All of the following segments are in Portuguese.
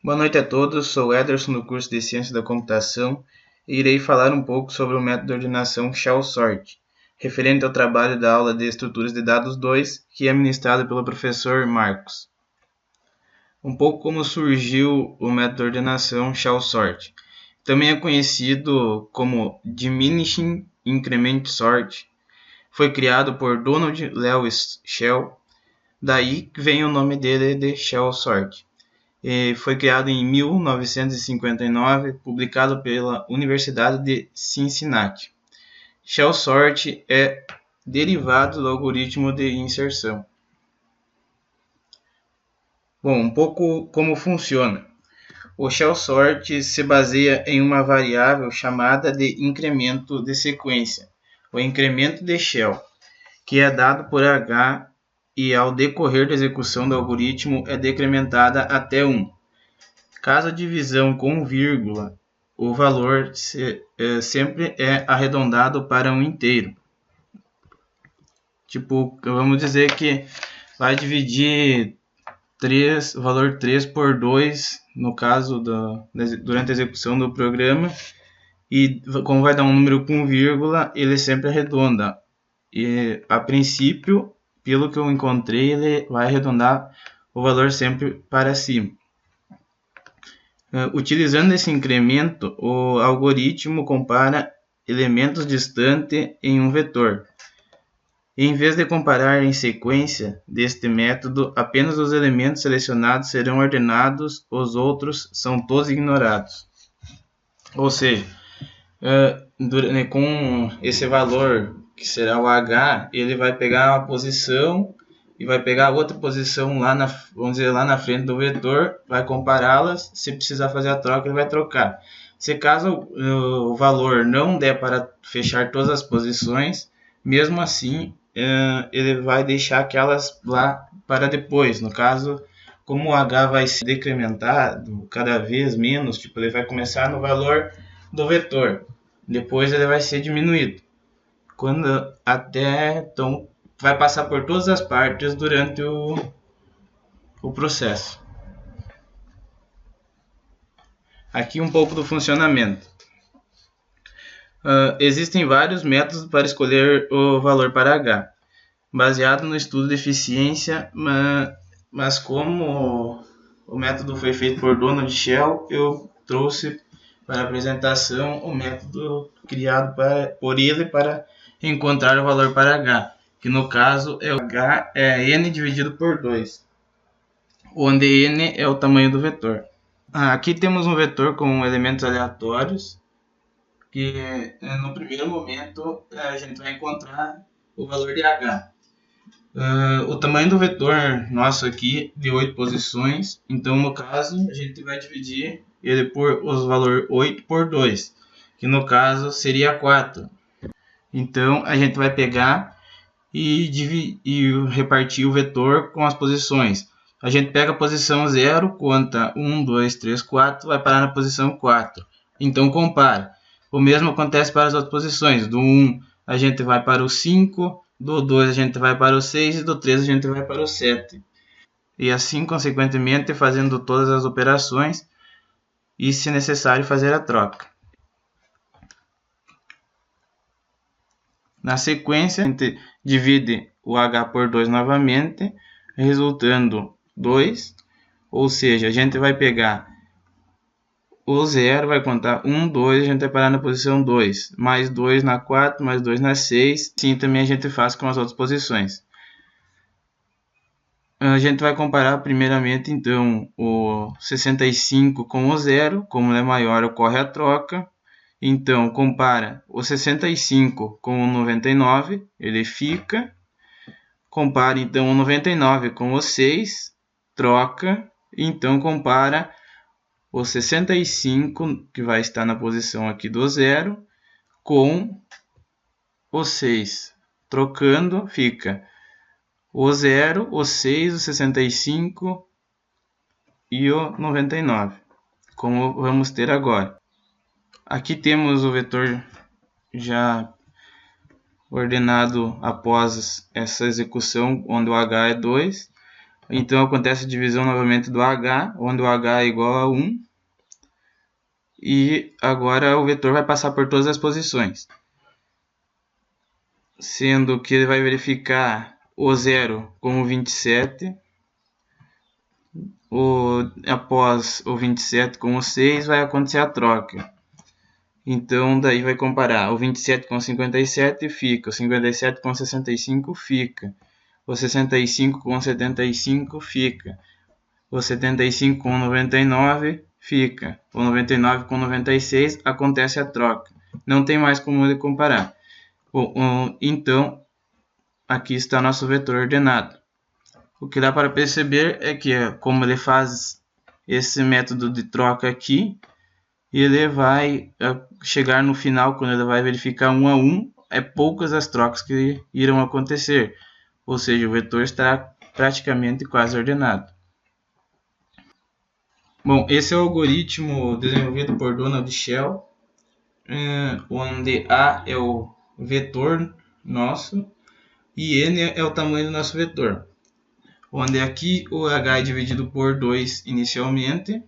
Boa noite a todos, sou Ederson do curso de Ciência da Computação e irei falar um pouco sobre o método de ordenação Shell-Sort, referente ao trabalho da aula de Estruturas de Dados 2, que é ministrado pelo professor Marcos. Um pouco como surgiu o método de ordenação Shell-Sort. Também é conhecido como Diminishing Increment Sort. Foi criado por Donald Lewis Shell, daí vem o nome dele de Shell-Sort. Foi criado em 1959, publicado pela Universidade de Cincinnati. Shell-Sort é derivado do algoritmo de inserção. Bom, um pouco como funciona. O Shell-Sort se baseia em uma variável chamada de incremento de sequência, o incremento de Shell, que é dado por H e ao decorrer da execução do algoritmo é decrementada até 1. Caso a divisão com vírgula, o valor sempre é arredondado para um inteiro. Tipo, vamos dizer que vai dividir o valor 3 por 2, no caso durante a execução do programa, e como vai dar um número com vírgula, ele sempre arredonda. E a princípio, pelo que eu encontrei, ele vai arredondar o valor sempre para cima. Utilizando esse incremento, o algoritmo compara elementos distantes em um vetor. Em vez de comparar em sequência deste método, apenas os elementos selecionados serão ordenados, os outros são todos ignorados. Ou seja, com esse valor, que será o H, ele vai pegar uma posição e vai pegar outra posição lá na frente do vetor, vai compará-las, se precisar fazer a troca, ele vai trocar. Se caso o valor não der para fechar todas as posições, mesmo assim, ele vai deixar aquelas lá para depois. No caso, como o H vai se decrementar cada vez menos, tipo, ele vai começar no valor do vetor, depois ele vai ser diminuído, então vai passar por todas as partes durante o processo. Aqui um pouco do funcionamento. Existem vários métodos para escolher o valor para H, baseado no estudo de eficiência, mas como o método foi feito por Donald Shell, eu trouxe para a apresentação o método criado por ele para encontrar o valor para H, que no caso é o H é n dividido por 2, onde n é o tamanho do vetor. Aqui temos um vetor com elementos aleatórios, que no primeiro momento a gente vai encontrar o valor de H. O tamanho do vetor nosso aqui de 8 posições, então no caso a gente vai dividir ele por os valor 8 por 2, que no caso seria 4. Então a gente vai pegar e repartir o vetor com as posições. A gente pega a posição 0, conta 1, 2, 3, 4, vai parar na posição 4. Então compara. O mesmo acontece para as outras posições. Do 1 a gente vai para o 5, do 2 a gente vai para o 6 e do 3 a gente vai para o 7. E assim, consequentemente, fazendo todas as operações e, se necessário, fazer a troca. Na sequência, a gente divide o H por 2 novamente, resultando 2. Ou seja, a gente vai pegar o 0, vai contar 1, 2, a gente vai parar na posição 2. Mais 2 na 4, mais 2 na 6. Assim também a gente faz com as outras posições. A gente vai comparar primeiramente então o 65 com o 0. Como ele é maior, ocorre a troca. Então, compara o 65 com o 99, ele fica. Compara então o 99 com o 6, troca. Então, compara o 65, que vai estar na posição aqui do 0, com o 6. Trocando, fica o 0, o 6, o 65 e o 99, como vamos ter agora. Aqui temos o vetor já ordenado após essa execução, onde o H é 2. Então acontece a divisão novamente do h, onde o h é igual a 1. E agora o vetor vai passar por todas as posições, sendo que ele vai verificar o 0 como 27, após o 27 com o 6 vai acontecer a troca. Então daí vai comparar o 27 com 57 fica, o 57 com 65 fica, o 65 com 75 fica, o 75 com 99 fica, o 99 com 96 acontece a troca. Não tem mais como ele comparar. Então, aqui está nosso vetor ordenado. O que dá para perceber é que, como ele faz esse método de troca aqui, ele vai chegar no final, quando ele vai verificar 1 a 1, é poucas as trocas que irão acontecer. Ou seja, o vetor está praticamente quase ordenado. Bom, esse é o algoritmo desenvolvido por Donald Shell, onde A é o vetor nosso e N é o tamanho do nosso vetor. Onde aqui o H é dividido por 2 inicialmente,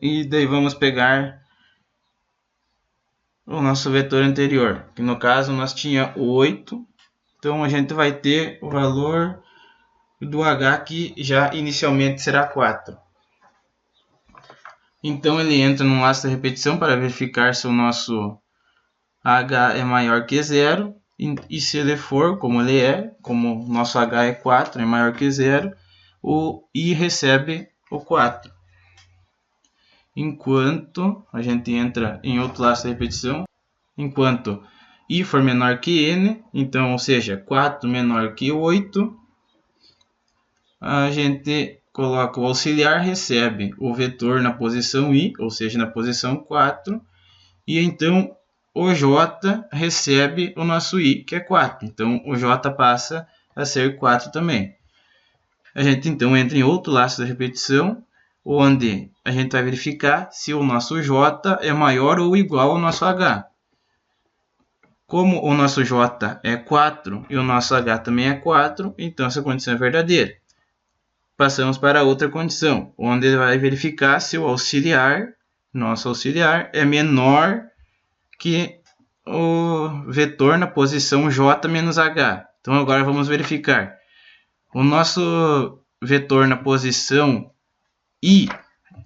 e daí vamos pegar o nosso vetor anterior, que no caso nós tinha o 8, então a gente vai ter o valor do H que já inicialmente será 4. Então ele entra no laço de repetição para verificar se o nosso H é maior que 0, e se ele for, como ele é, como o nosso H é 4, é maior que 0, o I recebe o 4. Enquanto a gente entra em outro laço de repetição, enquanto I for menor que N, então, ou seja, 4 menor que 8, a gente coloca o auxiliar, recebe o vetor na posição I, ou seja, na posição 4, e então o J recebe o nosso I, que é 4. Então, o J passa a ser 4 também. A gente então entra em outro laço de repetição, onde a gente vai verificar se o nosso J é maior ou igual ao nosso H. Como o nosso J é 4 e o nosso H também é 4, então essa condição é verdadeira. Passamos para outra condição, onde ele vai verificar se o auxiliar, nosso auxiliar, é menor que o vetor na posição J menos H. Então agora vamos verificar. O nosso vetor na posição I,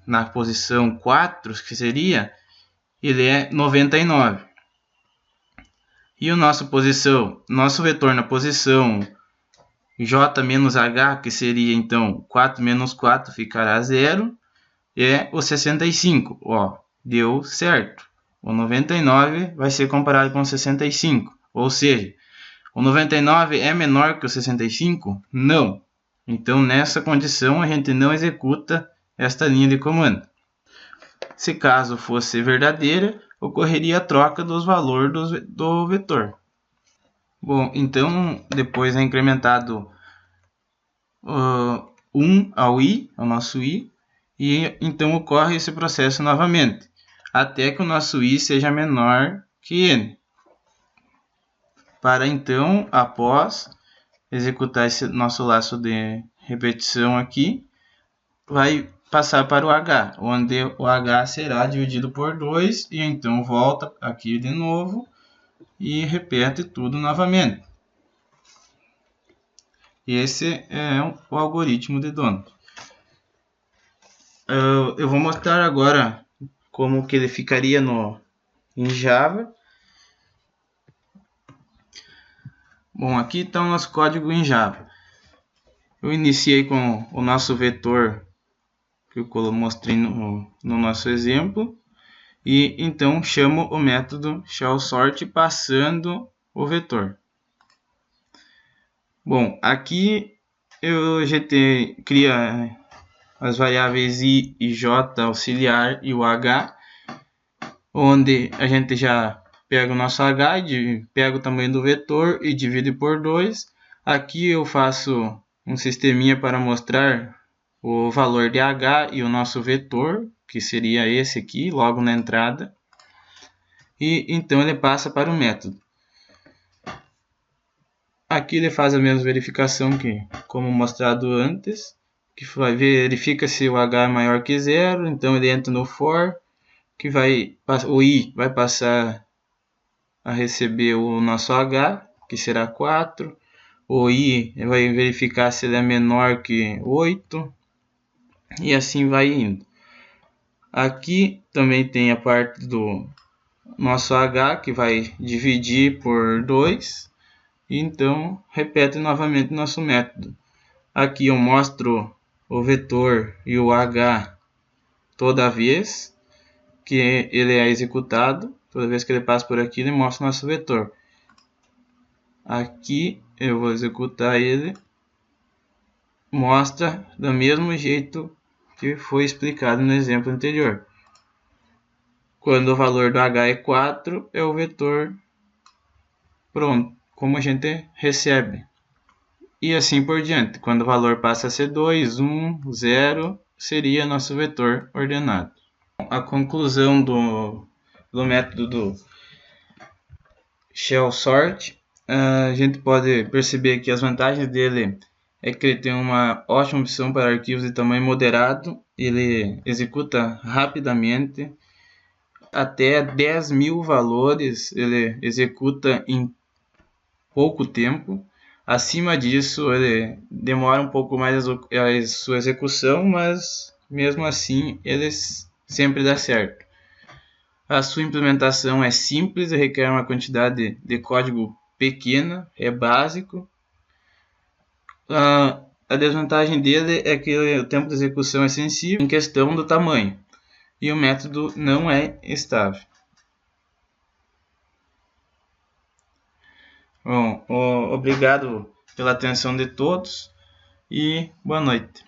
na posição 4, que seria, ele é 99. E o nosso vetor na posição J menos H, que seria então 4 menos 4 ficará 0, é o 65. Ó, deu certo. O 99 vai ser comparado com o 65. Ou seja, o 99 é menor que o 65? Não. Então, nessa condição, a gente não executa esta linha de comando. Se caso fosse verdadeira, ocorreria a troca dos valores do vetor. Bom, então, depois é incrementado 1 ao I, ao nosso I, e então ocorre esse processo novamente, até que o nosso I seja menor que N. Para então, após executar esse nosso laço de repetição aqui, vai passar para o H, onde o H será dividido por 2, e então volta aqui de novo e repete tudo novamente. E esse é o algoritmo de Donald. Eu vou mostrar agora como que ele ficaria em Java. Bom, aqui está o nosso código em Java. Eu iniciei com o nosso vetor que eu mostrei no nosso exemplo. E então chamo o método shellSort passando o vetor. Bom, aqui eu cria as variáveis I e J auxiliar e o H, onde a gente já pega o nosso H, pega o tamanho do vetor e divide por 2. Aqui eu faço um sisteminha para mostrar o valor de H e o nosso vetor, que seria esse aqui, logo na entrada. E então ele passa para o método. Aqui ele faz a mesma verificação que como mostrado antes, que verifica se o H é maior que 0, então ele entra no for, que o I vai passar a receber o nosso H, que será 4, o I vai verificar se ele é menor que 8, e assim vai indo. Aqui também tem a parte do nosso H, que vai dividir por 2, então repete novamente nosso método. Aqui eu mostro o vetor e o H toda vez que ele é executado. Toda vez que ele passa por aqui, ele mostra o nosso vetor. Aqui eu vou executar ele, mostra do mesmo jeito que foi explicado no exemplo anterior. Quando o valor do H é 4, é o vetor pronto, como a gente recebe. E assim por diante. Quando o valor passa a ser 2, 1, 0, seria nosso vetor ordenado. A conclusão do método do shell sort, a gente pode perceber que as vantagens dele é que ele tem uma ótima opção para arquivos de tamanho moderado, ele executa rapidamente, até 10.000 valores ele executa em pouco tempo. Acima disso ele demora um pouco mais a sua execução, mas mesmo assim ele sempre dá certo. A sua implementação é simples e requer uma quantidade de código pequena, é básico. A desvantagem dele é que o tempo de execução é sensível em questão do tamanho e o método não é estável. Bom, obrigado pela atenção de todos e boa noite.